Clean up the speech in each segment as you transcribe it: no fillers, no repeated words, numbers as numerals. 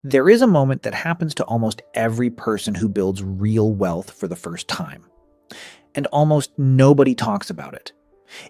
There is a moment that happens to almost every person who builds real wealth for the first time, and almost nobody talks about it.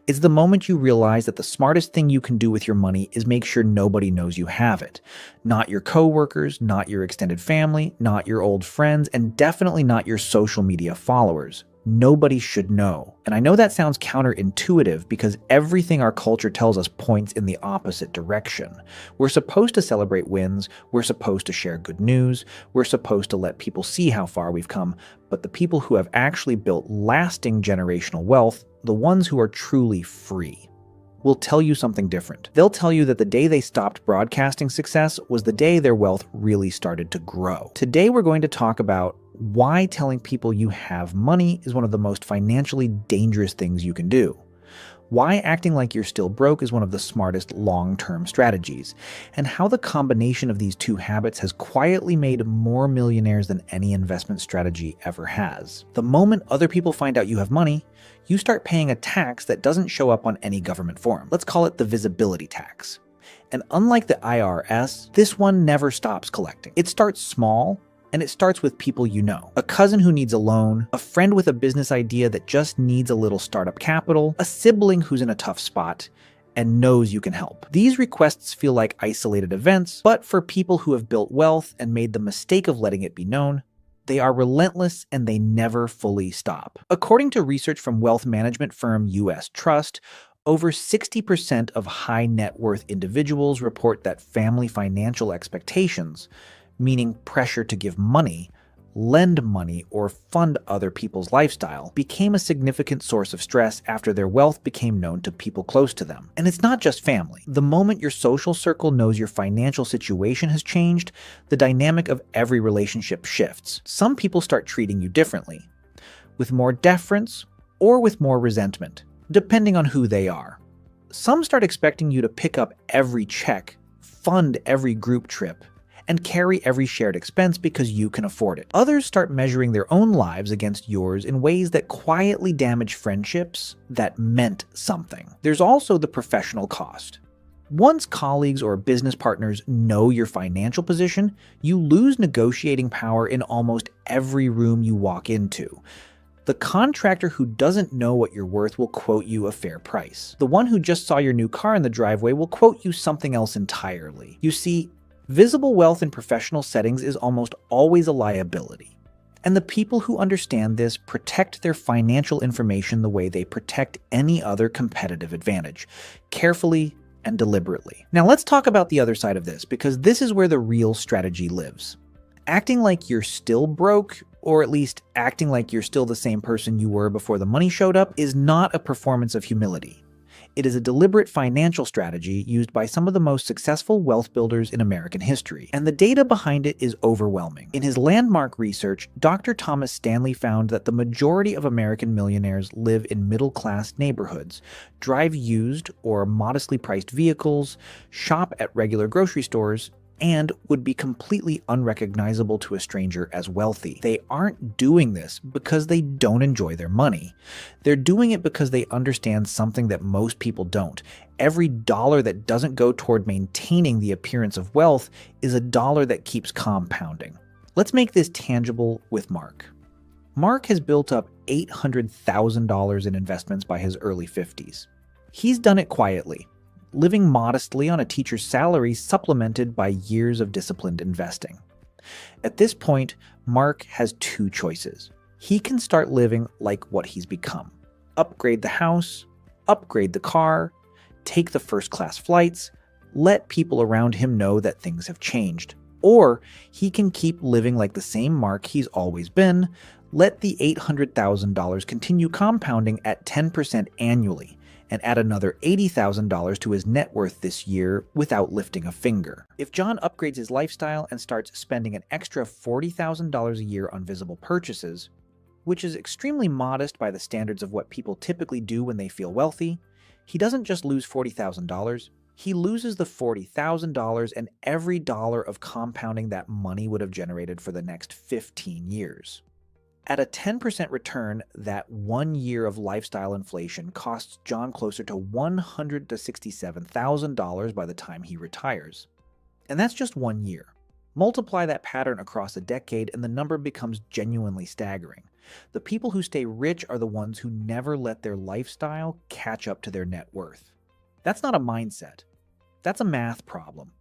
It's the moment you realize that the smartest thing you can do with your money is make sure nobody knows you have it. Not your coworkers, not your extended family, not your old friends, and definitely not your social media followers. Nobody should know. And I know that sounds counterintuitive because everything our culture tells us points in the opposite direction. We're supposed to celebrate wins, we're supposed to share good news, we're supposed to let people see how far we've come, but the people who have actually built lasting generational wealth, the ones who are truly free, will tell you something different. They'll tell you that the day they stopped broadcasting success was the day their wealth really started to grow. Today we're going to talk about why telling people you have money is one of the most financially dangerous things you can do. Why acting like you're still broke is one of the smartest long-term strategies, and how the combination of these two habits has quietly made more millionaires than any investment strategy ever has. The moment other people find out you have money, you start paying a tax that doesn't show up on any government form. Let's call it the visibility tax. And unlike the IRS, this one never stops collecting. It starts small, and it starts with people you know. A cousin who needs a loan, a friend with a business idea that just needs a little startup capital, a sibling who's in a tough spot and knows you can help. These requests feel like isolated events, but for people who have built wealth and made the mistake of letting it be known, they are relentless and they never fully stop. According to research from wealth management firm US Trust, over 60% of high net worth individuals report that family financial expectations, meaning pressure to give money, lend money, or fund other people's lifestyle, became a significant source of stress after their wealth became known to people close to them. And it's not just family. The moment your social circle knows your financial situation has changed, the dynamic of every relationship shifts. Some people start treating you differently, with more deference or with more resentment, depending on who they are. Some start expecting you to pick up every check, fund every group trip, and carry every shared expense because you can afford it. Others start measuring their own lives against yours in ways that quietly damage friendships that meant something. There's also the professional cost. Once colleagues or business partners know your financial position, you lose negotiating power in almost every room you walk into. The contractor who doesn't know what you're worth will quote you a fair price. The one who just saw your new car in the driveway will quote you something else entirely. You see, visible wealth in professional settings is almost always a liability. And the people who understand this protect their financial information the way they protect any other competitive advantage, carefully and deliberately. Now let's talk about the other side of this, because this is where the real strategy lives. Acting like you're still broke, or at least acting like you're still the same person you were before the money showed up, is not a performance of humility. It is a deliberate financial strategy used by some of the most successful wealth builders in American history, and the data behind it is overwhelming. In his landmark research, Dr. Thomas Stanley found that the majority of American millionaires live in middle-class neighborhoods, drive used or modestly priced vehicles, shop at regular grocery stores, and would be completely unrecognizable to a stranger as wealthy. They aren't doing this because they don't enjoy their money. They're doing it because they understand something that most people don't. Every dollar that doesn't go toward maintaining the appearance of wealth is a dollar that keeps compounding. Let's make this tangible with Mark. Mark has built up $800,000 in investments by his early 50s. He's done it quietly, living modestly on a teacher's salary supplemented by years of disciplined investing. At this point, Mark has two choices. He can start living like what he's become. Upgrade the house, upgrade the car, take the first-class flights, let people around him know that things have changed. Or he can keep living like the same Mark he's always been, let the $800,000 continue compounding at 10% annually, and add another $80,000 to his net worth this year without lifting a finger. If John upgrades his lifestyle and starts spending an extra $40,000 a year on visible purchases, which is extremely modest by the standards of what people typically do when they feel wealthy, he doesn't just lose $40,000, he loses the $40,000 and every dollar of compounding that money would have generated for the next 15 years. At a 10% return, that 1 year of lifestyle inflation costs John closer to $167,000 by the time he retires. And that's just 1 year. Multiply that pattern across a decade, and the number becomes genuinely staggering. The people who stay rich are the ones who never let their lifestyle catch up to their net worth. That's not a mindset. That's a math problem.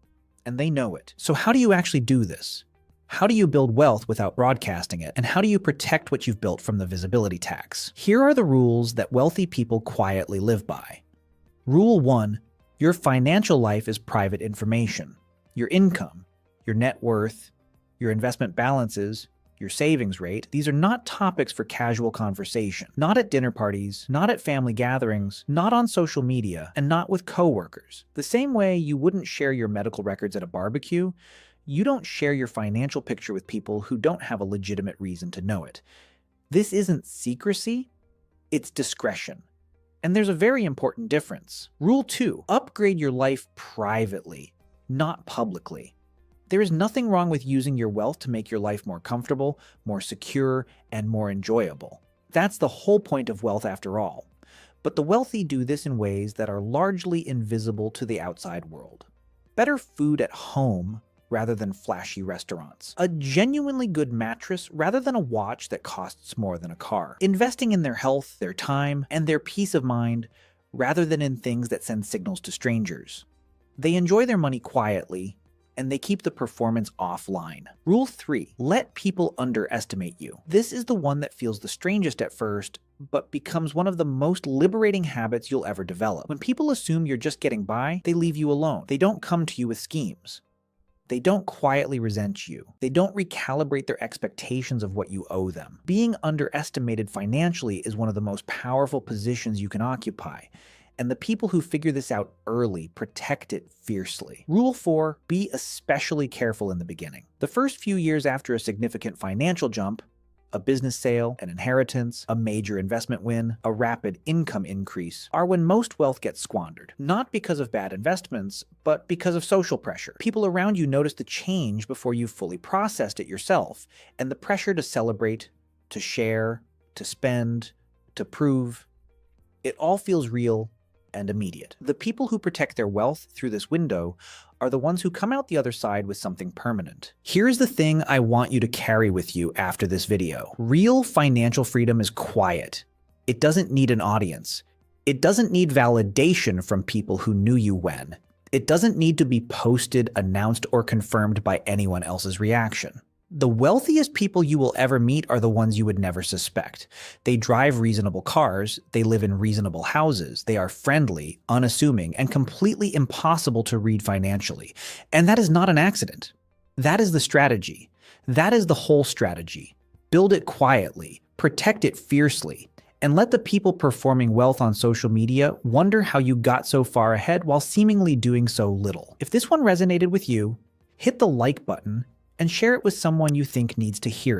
And they know it. So how do you actually do this? How do you build wealth without broadcasting it? And how do you protect what you've built from the visibility tax? Here are the rules that wealthy people quietly live by. Rule 1. Your financial life is private information. Your income, your net worth, your investment balances, your savings rate, these are not topics for casual conversation. Not at dinner parties, not at family gatherings, not on social media, and not with coworkers. The same way you wouldn't share your medical records at a barbecue, you don't share your financial picture with people who don't have a legitimate reason to know it. This isn't secrecy, it's discretion. And there's a very important difference. Rule 2. Upgrade your life privately, not publicly. There is nothing wrong with using your wealth to make your life more comfortable, more secure, and more enjoyable. That's the whole point of wealth after all. But the wealthy do this in ways that are largely invisible to the outside world. Better food at home rather than flashy restaurants. A genuinely good mattress rather than a watch that costs more than a car. Investing in their health, their time, and their peace of mind rather than in things that send signals to strangers. They enjoy their money quietly, and they keep the performance offline. Rule 3. Let people underestimate you. This is the one that feels the strangest at first, but becomes one of the most liberating habits you'll ever develop. When people assume you're just getting by, they leave you alone. They don't come to you with schemes. They don't quietly resent you. They don't recalibrate their expectations of what you owe them. Being underestimated financially is one of the most powerful positions you can occupy, and the people who figure this out early protect it fiercely. Rule 4. Be especially careful in the beginning. The first few years after a significant financial jump, a business sale, an inheritance, a major investment win, a rapid income increase, are when most wealth gets squandered. Not because of bad investments, but because of social pressure. People around you notice the change before you've fully processed it yourself, and the pressure to celebrate, to share, to spend, to prove, it all feels real and immediate. The people who protect their wealth through this window are the ones who come out the other side with something permanent. Here's the thing I want you to carry with you after this video. Real financial freedom is quiet. It doesn't need an audience. It doesn't need validation from people who knew you when. It doesn't need to be posted, announced, or confirmed by anyone else's reaction. The wealthiest people you will ever meet are the ones you would never suspect. They drive reasonable cars, they live in reasonable houses, they are friendly, unassuming, and completely impossible to read financially. And that is not an accident. That is the strategy. That is the whole strategy. Build it quietly, protect it fiercely, and let the people performing wealth on social media wonder how you got so far ahead while seemingly doing so little. If this one resonated with you, hit the like button and share it with someone you think needs to hear it.